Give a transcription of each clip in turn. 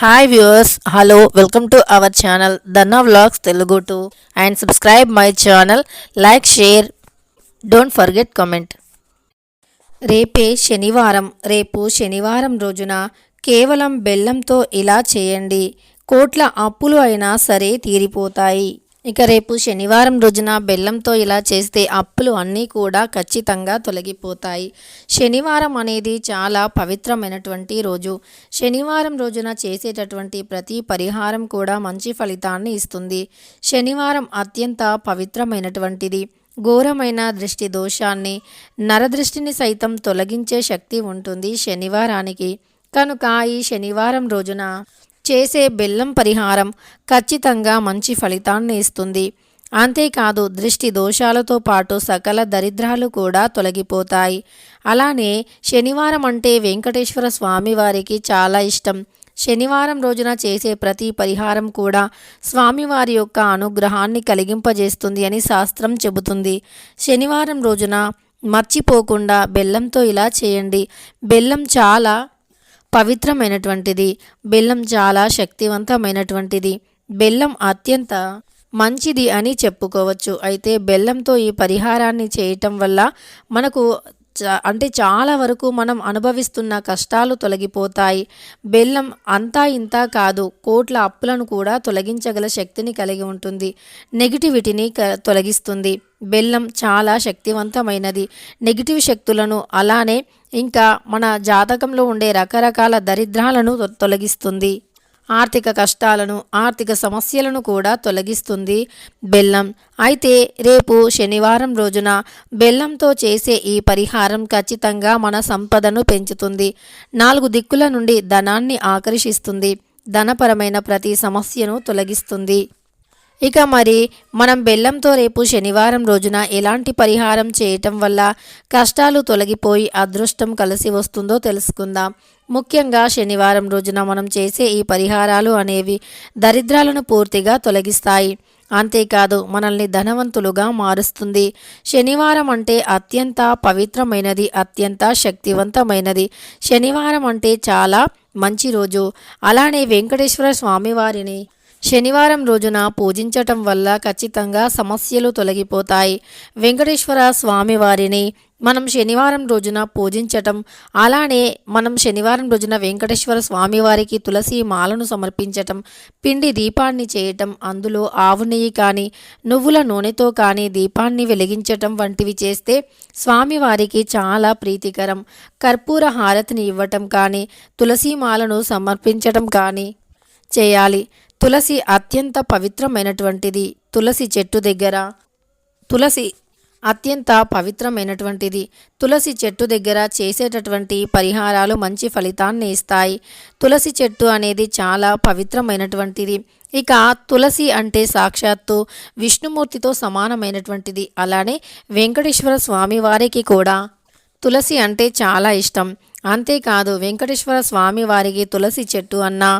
Hi viewers, hello, welcome to our channel Danna vlogs Telugu to and subscribe my channel, like, share, don't forget comment. రేపు శనివారం రోజున కేవలం బెల్లంతో ఇలా చేయండి, కోట్ల అప్పులు అయినా సరే తీరిపోతాయి. ఇక రేపు శనివారం రోజున బెల్లంతో ఇలా చేస్తే అప్పులు అన్నీ కూడా ఖచ్చితంగా తొలగిపోతాయి. శనివారం అనేది చాలా పవిత్రమైనటువంటి రోజు. శనివారం రోజున చేసేటటువంటి ప్రతి పరిహారం కూడా మంచి ఫలితాన్ని ఇస్తుంది. శనివారం అత్యంత పవిత్రమైనటువంటిది. ఘోరమైన దృష్టి దోషాన్ని, నరదృష్టిని సైతం తొలగించే శక్తి ఉంటుంది శనివారానికి. కనుక ఈ శనివారం రోజున చేసే బెల్లం పరిహారం ఖచ్చితంగా మంచి ఫలితాన్ని ఇస్తుంది. అంతేకాదు దృష్టి దోషాలతో పాటు సకల దరిద్రాలు కూడా తొలగిపోతాయి. అలానే శనివారం అంటే వెంకటేశ్వర స్వామి వారికి చాలా ఇష్టం. శనివారం రోజున చేసే ప్రతి పరిహారం కూడా స్వామివారి యొక్క అనుగ్రహాన్ని కలిగింపజేస్తుంది అని శాస్త్రం చెబుతుంది. శనివారం రోజున మర్చిపోకుండా బెల్లంతో ఇలా చేయండి. బెల్లం చాలా పవిత్రమైనటువంటిది. బెల్లం చాలా శక్తివంతమైనటువంటిది. బెల్లం అత్యంత మంచిది అని చెప్పుకోవచ్చు. అయితే బెల్లంతో ఈ పరిహారాన్ని చేయటం వల్ల మనకు చాలా వరకు మనం అనుభవిస్తున్న కష్టాలు తొలగిపోతాయి. బెల్లం అంతా ఇంతా కాదు, కోట్ల అప్పులను కూడా తొలగించగల శక్తిని కలిగి ఉంటుంది. నెగిటివిటీని తొలగిస్తుంది. బెల్లం చాలా శక్తివంతమైనది. నెగిటివ్ శక్తులను, అలానే ఇంకా మన జాతకంలో ఉండే రకరకాల దరిద్రాలను తొలగిస్తుంది. ఆర్థిక కష్టాలను, ఆర్థిక సమస్యలను కూడా తొలగిస్తుంది బెల్లం. అయితే రేపు శనివారం రోజున బెల్లంతో చేసే ఈ పరిహారం ఖచ్చితంగా మన సంపదను పెంచుతుంది. 4 దిక్కుల నుండి ధనాన్ని ఆకర్షిస్తుంది. ధనపరమైన ప్రతి సమస్యను తొలగిస్తుంది. ఇక మరి మనం బెల్లంతో రేపు శనివారం రోజున ఎలాంటి పరిహారం చేయటం వల్ల కష్టాలు తొలగిపోయి అదృష్టం కలిసి వస్తుందో తెలుసుకుందాం. ముఖ్యంగా శనివారం రోజున మనం చేసే ఈ పరిహారాలు అనేవి దరిద్రాలను పూర్తిగా తొలగిస్తాయి. అంతేకాదు మనల్ని ధనవంతులుగా మారుస్తుంది. శనివారం అంటే అత్యంత పవిత్రమైనది, అత్యంత శక్తివంతమైనది. శనివారం అంటే చాలా మంచి రోజు. అలానే వెంకటేశ్వర స్వామివారిని శనివారం రోజున పూజించటం వల్ల ఖచ్చితంగా సమస్యలు తొలగిపోతాయి. వెంకటేశ్వర స్వామివారిని మనం శనివారం రోజున పూజించటం, అలానే మనం శనివారం రోజున వెంకటేశ్వర స్వామివారికి తులసి మాలను సమర్పించటం, పిండి దీపాన్ని చేయటం, అందులో ఆవు నెయ్యి కానీ నువ్వుల నూనెతో కానీ దీపాన్ని వెలిగించటం వంటివి చేస్తే స్వామివారికి చాలా ప్రీతికరం. కర్పూర హారతిని ఇవ్వటం కానీ, తులసి మాలను సమర్పించటం కానీ చేయాలి. తులసి అత్యంత పవిత్రమైనటువంటిది. తులసి చెట్టు దగ్గర తులసి చెట్టు దగ్గర చేసేటటువంటి పరిహారాలు మంచి ఫలితాన్ని ఇస్తాయి. తులసి చెట్టు అనేది చాలా పవిత్రమైనటువంటిది. ఇక తులసి అంటే సాక్షాత్తు విష్ణుమూర్తితో సమానమైనటువంటిది. అలానే వెంకటేశ్వర స్వామి వారికి కూడా తులసి అంటే చాలా ఇష్టం. అంతేకాదు వెంకటేశ్వర స్వామి వారికి తులసి చెట్టు అన్నా,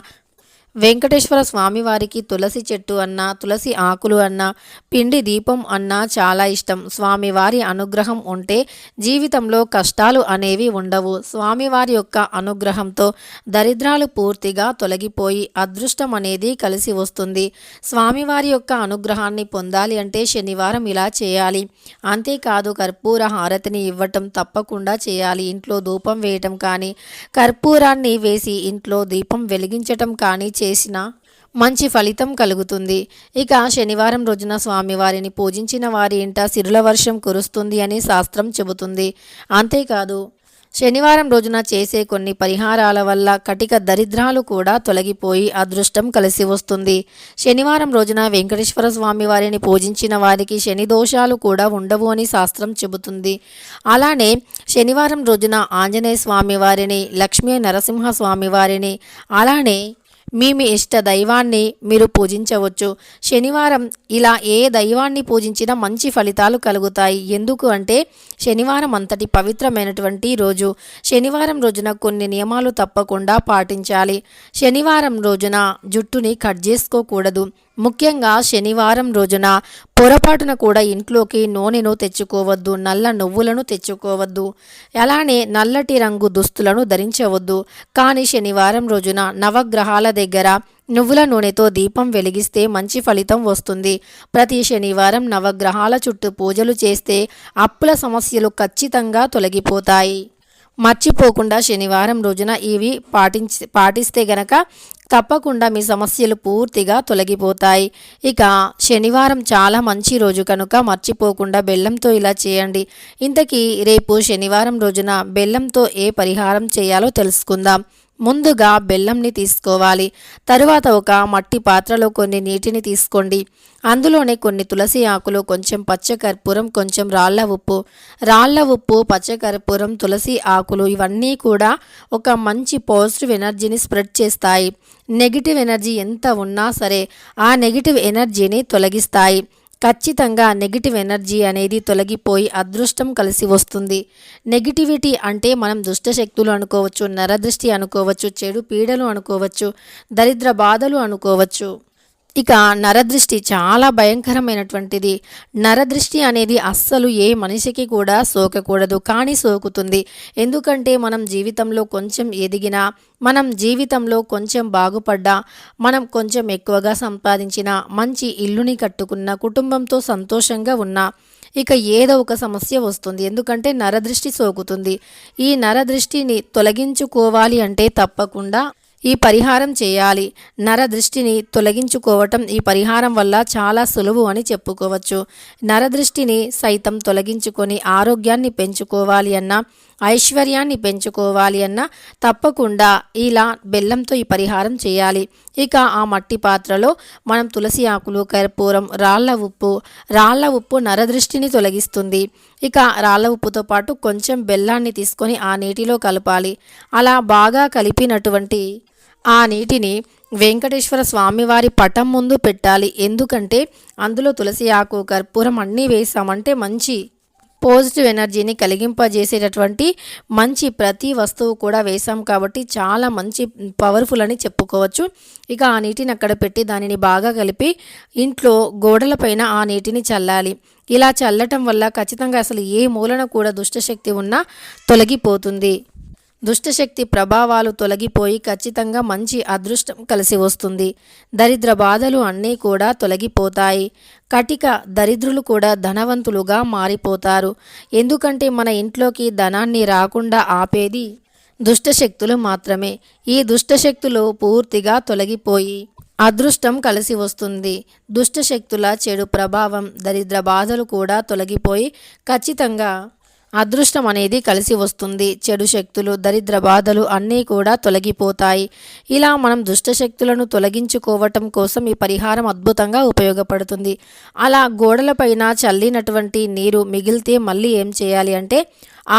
వెంకటేశ్వర స్వామివారికి తులసి చెట్టు అన్నా, తులసి ఆకులు అన్నా, పిండి దీపం అన్నా చాలా ఇష్టం. స్వామివారి అనుగ్రహం ఉంటే జీవితంలో కష్టాలు అనేవి ఉండవు. స్వామివారి యొక్క అనుగ్రహంతో దరిద్రాలు పూర్తిగా తొలగిపోయి అదృష్టం అనేది కలిసి వస్తుంది. స్వామివారి యొక్క అనుగ్రహాన్ని పొందాలి అంటే శనివారం ఇలా చేయాలి. అంతేకాదు కర్పూర హారతిని ఇవ్వటం తప్పకుండా చేయాలి. ఇంట్లో ధూపం వేయటం కానీ, కర్పూరాన్ని వేసి ఇంట్లో దీపం వెలిగించటం కానీ చేసిన మంచి ఫలితం కలుగుతుంది. ఇక శనివారం రోజున స్వామివారిని పూజించిన వారి ఇంట సిరుల వర్షం కురుస్తుంది అని శాస్త్రం చెబుతుంది. అంతేకాదు శనివారం రోజున చేసే కొన్ని పరిహారాల వల్ల కటిక దరిద్రాలు కూడా తొలగిపోయి అదృష్టం కలిసి వస్తుంది. శనివారం రోజున వెంకటేశ్వర స్వామి వారిని పూజించిన వారికి శని దోషాలు కూడా ఉండవు అని శాస్త్రం చెబుతుంది. అలానే శనివారం రోజున ఆంజనేయ స్వామి వారిని, లక్ష్మీ నరసింహ స్వామి వారిని, అలానే మీ ఇష్ట దైవాన్ని మీరు పూజించవచ్చు. శనివారం ఇలా ఏ దైవాన్ని పూజించినా మంచి ఫలితాలు కలుగుతాయి. ఎందుకు అంటే శనివారం అంతటి పవిత్రమైనటువంటి రోజు. శనివారం రోజున కొన్ని నియమాలు తప్పకుండా పాటించాలి. శనివారం రోజున జుట్టుని కట్ చేసుకోకూడదు. ముఖ్యంగా శనివారం రోజున పొరపాటున కూడా ఇంట్లోకి నూనెను తెచ్చుకోవద్దు, నల్ల నువ్వులను తెచ్చుకోవద్దు, అలానే నల్లటి రంగు దుస్తులను ధరించవద్దు. కానీ శనివారం రోజున నవగ్రహాల దగ్గర నువ్వుల నూనెతో దీపం వెలిగిస్తే మంచి ఫలితం వస్తుంది. ప్రతి శనివారం నవగ్రహాల చుట్టూ పూజలు చేస్తే అప్పుల సమస్యలు ఖచ్చితంగా తొలగిపోతాయి. మర్చిపోకుండా శనివారం రోజున ఇవి పాటిస్తే గనక తప్పకుండా మీ సమస్యలు పూర్తిగా తొలగిపోతాయి. ఇక శనివారం చాలా మంచి రోజు కనుక మర్చిపోకుండా బెల్లంతో ఇలా చేయండి. ఇంతకీ రేపు శనివారం రోజున బెల్లంతో ఏ పరిహారం చేయాలో తెలుసుకుందాం. ముందుగా బెల్లంని తీసుకోవాలి. తరువాత ఒక మట్టి పాత్రలో కొన్ని నీటిని తీసుకోండి. అందులోనే కొన్ని తులసి ఆకులు, కొంచెం పచ్చకర్పూరం, కొంచెం రాళ్ళ ఉప్పు, పచ్చకర్పూరం, తులసి ఆకులు ఇవన్నీ కూడా ఒక మంచి పాజిటివ్ ఎనర్జీని స్ప్రెడ్ చేస్తాయి. నెగిటివ్ ఎనర్జీ ఎంత ఉన్నా సరే ఆ నెగిటివ్ ఎనర్జీని తొలగిస్తాయి. ఖచ్చితంగా నెగిటివ్ ఎనర్జీ అనేది తొలగిపోయి అదృష్టం కలిసి వస్తుంది. నెగిటివిటీ అంటే మనం దుష్టశక్తులు అనుకోవచ్చు, నరదృష్టి అనుకోవచ్చు, చెడు పీడలు అనుకోవచ్చు, దరిద్ర బాధలు అనుకోవచ్చు. ఇక నరదృష్టి చాలా భయంకరమైనటువంటిది. నరదృష్టి అనేది అస్సలు ఏ మనిషికి కూడా సోకకూడదు, కానీ సోకుతుంది. ఎందుకంటే మనం జీవితంలో కొంచెం ఎదిగినా, మనం జీవితంలో కొంచెం బాగుపడ్డా, మనం కొంచెం ఎక్కువగా సంపాదించిన, మంచి ఇల్లుని కట్టుకున్న, కుటుంబంతో సంతోషంగా ఉన్నా ఇక ఏదో ఒక సమస్య వస్తుంది. ఎందుకంటే నరదృష్టి సోకుతుంది. ఈ నరదృష్టిని తొలగించుకోవాలి అంటే తప్పకుండా ఈ పరిహారం చేయాలి. నరదృష్టిని తొలగించుకోవటం ఈ పరిహారం వల్ల చాలా సులువు అని చెప్పుకోవచ్చు. నరదృష్టిని సైతం తొలగించుకొని ఆరోగ్యాన్ని పెంచుకోవాలి అన్నా, ఐశ్వర్యాన్ని పెంచుకోవాలి అన్నా తప్పకుండా ఇలా బెల్లంతో ఈ పరిహారం చేయాలి. ఇక ఆ మట్టి పాత్రలో మనం తులసి ఆకులు, కర్పూరం, రాళ్ళ ఉప్పు నరదృష్టిని తొలగిస్తుంది. ఇక రాళ్ళ ఉప్పుతో పాటు కొంచెం బెల్లాన్ని తీసుకొని ఆ నీటిలో కలపాలి. అలా బాగా కలిపినటువంటి ఆ నీటిని వెంకటేశ్వర స్వామివారి పటం ముందు పెట్టాలి. ఎందుకంటే అందులో తులసి ఆకు, కర్పూరం అన్నీ వేసామంటే మంచి పాజిటివ్ ఎనర్జీని కలిగింపజేసేటటువంటి మంచి ప్రతి వస్తువు కూడా వేసాం కాబట్టి చాలా మంచి పవర్ఫుల్ అని చెప్పుకోవచ్చు. ఇక ఆ నీటిని అక్కడ పెట్టి దానిని బాగా కలిపి ఇంట్లో గోడలపైన ఆ నీటిని చల్లాలి. ఇలా చల్లటం వల్ల ఖచ్చితంగా అసలు ఏ మూలన కూడా దుష్టశక్తి ఉన్నా తొలగిపోతుంది. దుష్టశక్తి ప్రభావాలు తొలగిపోయి ఖచ్చితంగా మంచి అదృష్టం కలిసి వస్తుంది. దరిద్ర బాధలు అన్నీ కూడా తొలగిపోతాయి. కటిక దరిద్రులు కూడా ధనవంతులుగా మారిపోతారు. ఎందుకంటే మన ఇంట్లోకి ధనాన్ని రాకుండా ఆపేది దుష్టశక్తులు మాత్రమే. ఈ దుష్టశక్తులు పూర్తిగా తొలగిపోయి అదృష్టం కలిసి వస్తుంది. దుష్టశక్తుల చెడు ప్రభావం, దరిద్ర బాధలు కూడా తొలగిపోయి ఖచ్చితంగా అదృష్టం అనేది కలిసి వస్తుంది. చెడు శక్తులు, దరిద్ర బాధలు అన్నీ కూడా తొలగిపోతాయి. ఇలా మనం దుష్టశక్తులను తొలగించుకోవటం కోసం ఈ పరిహారం అద్భుతంగా ఉపయోగపడుతుంది. అలా గోడలపైన చల్లినటువంటి నీరు మిగిలితే మళ్ళీ ఏం చేయాలి అంటే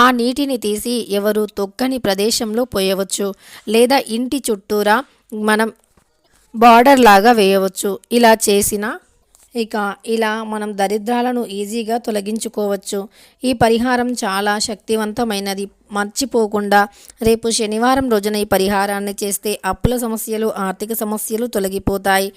ఆ నీటిని తీసి ఎవరు తొక్కని ప్రదేశంలో పోయవచ్చు, లేదా ఇంటి చుట్టూరా మనం బార్డర్ లాగా వేయవచ్చు. ఇలా చేసిన ఇలా మనం దరిద్రాలను ఈజీగా తొలగించుకోవచ్చు. ఈ పరిహారం చాలా శక్తివంతమైనది. మర్చిపోకుండా రేపు శనివారం రోజున ఈ పరిహారాన్ని చేస్తే అప్పుల సమస్యలు, ఆర్థిక సమస్యలు తొలగిపోతాయి.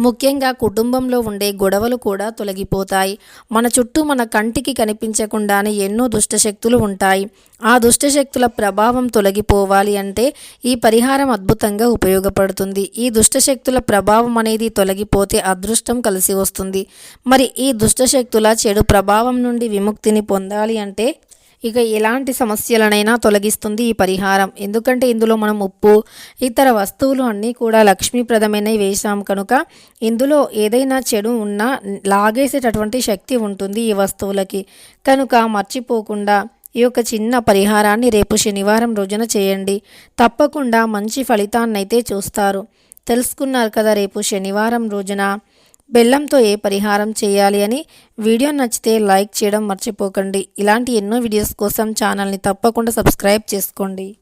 ముఖ్యంగా కుటుంబంలో ఉండే గొడవలు కూడా తొలగిపోతాయి. మన చుట్టూ మన కంటికి కనిపించకుండానే ఎన్నో దుష్టశక్తులు ఉంటాయి. ఆ దుష్టశక్తుల ప్రభావం తొలగిపోవాలి అంటే ఈ పరిహారం అద్భుతంగా ఉపయోగపడుతుంది. ఈ దుష్టశక్తుల ప్రభావం అనేది తొలగిపోతే అదృష్టం కలిసి వస్తుంది. మరి ఈ దుష్టశక్తుల చెడు ప్రభావం నుండి విముక్తిని పొందాలి అంటే ఎలాంటి సమస్యలనైనా తొలగిస్తుంది ఈ పరిహారం. ఎందుకంటే ఇందులో మనం ఉప్పు, ఇతర వస్తువులు అన్నీ కూడా లక్ష్మీప్రదమైనవి వేసాం కనుక ఇందులో ఏదైనా చెడు ఉన్నా లాగేసేటటువంటి శక్తి ఉంటుంది ఈ వస్తువులకి. కనుక మర్చిపోకుండా ఈ చిన్న పరిహారాన్ని రేపు శనివారం రోజున చేయండి. తప్పకుండా మంచి ఫలితాన్నైతే చూస్తారు. తెలుసుకున్నారు కదా రేపు శనివారం రోజున బెల్లంతో ఏ పరిహారం చేయాలి అని. వీడియో నచ్చితే లైక్ చేయడం మర్చిపోకండి. ఇలాంటి ఎన్నో వీడియోస్ కోసం ఛానల్ని తప్పకుండా సబ్స్క్రైబ్ చేసుకోండి.